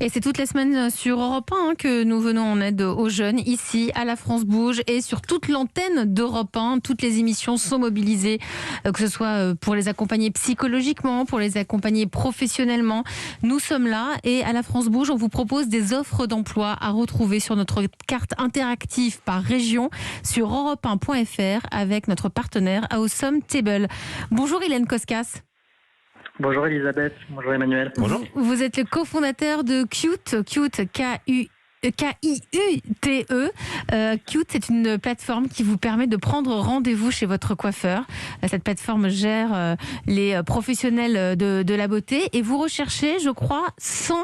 Et c'est toute la semaine sur Europe 1 que nous venons en aide aux jeunes, ici, à la France Bouge et sur toute l'antenne d'Europe 1. Toutes les émissions sont mobilisées, que ce soit pour les accompagner psychologiquement, pour les accompagner professionnellement. Nous sommes là et à la France Bouge, on vous propose des offres d'emploi à retrouver sur notre carte interactive par région sur europe1.fr avec notre partenaire Awesome Table. Bonjour Hélène Koskas. Bonjour Elisabeth, bonjour Emmanuel. Bonjour. Vous êtes le cofondateur de Qute, K-I-U-T-E. Qute, c'est une plateforme qui vous permet de prendre rendez-vous chez votre coiffeur. Cette plateforme gère les professionnels de la beauté et vous recherchez, je crois, 100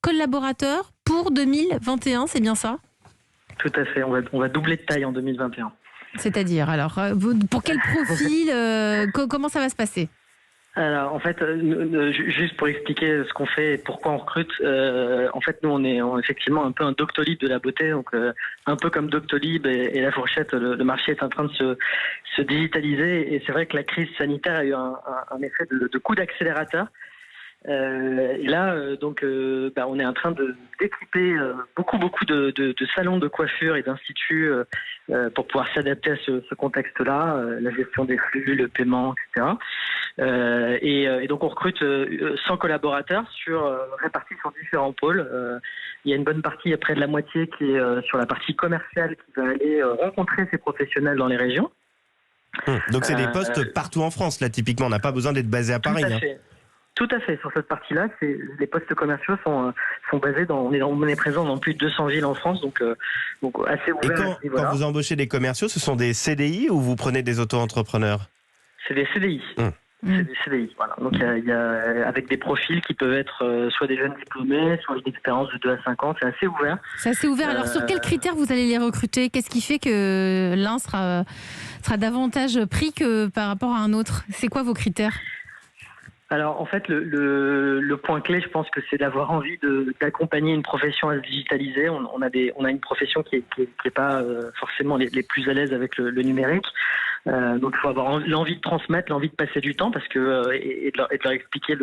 collaborateurs pour 2021, c'est bien ça ? Tout à fait, on va doubler de taille en 2021. C'est-à-dire, alors, pour quel profil, comment ça va se passer ? Alors, en fait, juste pour expliquer ce qu'on fait et pourquoi on recrute, en fait, nous, on est effectivement un peu un Doctolib de la beauté, donc un peu comme Doctolib et La Fourchette, le marché est en train de se digitaliser et c'est vrai que la crise sanitaire a eu un effet de coup d'accélérateur. Et là, on est en train d'équiper beaucoup de salons de coiffure et d'instituts pour pouvoir s'adapter à ce contexte-là, la gestion des flux, le paiement, etc. Et donc on recrute 100 collaborateurs répartis sur différents pôles. Il y a une bonne partie, près de la moitié, qui est sur la partie commerciale, qui va aller rencontrer ces professionnels dans les régions. Donc c'est des postes partout en France, là, typiquement. On n'a pas besoin d'être basé à Paris. Tout à fait. Sur cette partie-là, les postes commerciaux sont basés on est présent dans plus de 200 villes en France, donc assez ouvert. Et quand vous embauchez des commerciaux, ce sont des CDI ou vous prenez des auto-entrepreneurs ? C'est des CDI. C'est des CDI, voilà. Donc il y a avec des profils qui peuvent être soit des jeunes diplômés, soit une expérience de 2 à 5 ans. C'est assez ouvert. C'est assez ouvert. Alors sur quels critères vous allez les recruter ? Qu'est-ce qui fait que l'un sera davantage pris que par rapport à un autre ? C'est quoi vos critères ? Alors en fait, le point clé, je pense que c'est d'avoir envie d'accompagner une profession à se digitaliser. On a une profession qui est pas forcément les plus à l'aise avec le numérique. Donc il faut avoir l'envie de transmettre, l'envie de passer du temps, parce que et de leur expliquer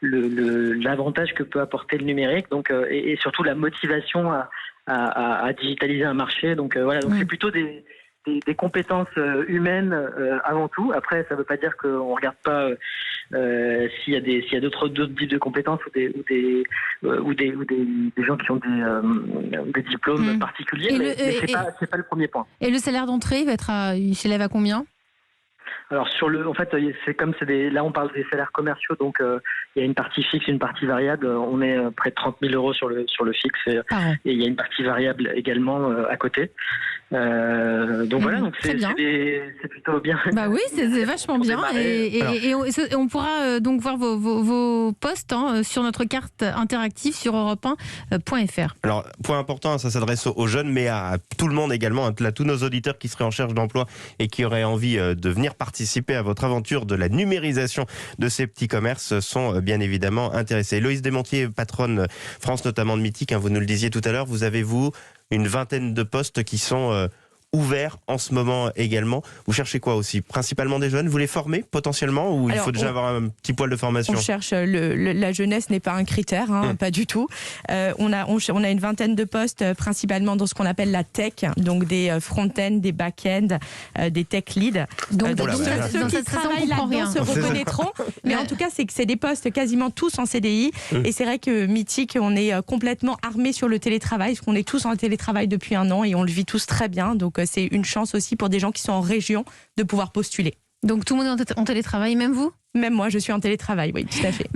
l'avantage que peut apporter le numérique. Donc et surtout la motivation à digitaliser un marché. Donc voilà. Donc c'est plutôt des compétences humaines avant tout. Après, ça ne veut pas dire qu'on regarde pas s'il y a d'autres types de compétences ou des gens qui ont des diplômes particuliers. Mais c'est pas le premier point. Et le salaire d'entrée, il s'élève à combien ? Alors là on parle des salaires commerciaux, donc il y a une partie fixe, une partie variable. On est près de 30 000 € sur le fixe et il y a une partie variable également à côté. Donc voilà, donc c'est plutôt bien. Bah oui, c'est vachement bien et on pourra donc voir vos postes sur notre carte interactive sur europe1.fr. Alors point important, ça s'adresse aux jeunes, mais à tout le monde également, à tous nos auditeurs qui seraient en recherche d'emploi et qui auraient envie de venir participer à votre aventure de la numérisation de ces petits commerces sont bien évidemment intéressés. Loïse Desmontiers, patronne France notamment de Mythique, vous nous le disiez tout à l'heure, vous avez une vingtaine de postes qui sont ouverts en ce moment également. Vous cherchez quoi aussi ? Principalement des jeunes ? Vous les formez potentiellement ou il faut déjà avoir un petit poil de formation ? On cherche, la jeunesse n'est pas un critère, pas du tout. On a une vingtaine de postes principalement dans ce qu'on appelle la tech, donc des front-end, des back-end, des tech leads. Donc ceux qui travaillent là-dedans se reconnaîtront. Mais en tout cas, c'est des postes quasiment tous en CDI. Et c'est vrai que Mythique, on est complètement armés sur le télétravail, parce qu'on est tous en télétravail depuis 1 an et on le vit tous très bien. Donc c'est une chance aussi pour des gens qui sont en région de pouvoir postuler. Donc tout le monde est en télétravail, même vous ? Même moi, je suis en télétravail, oui, tout à fait.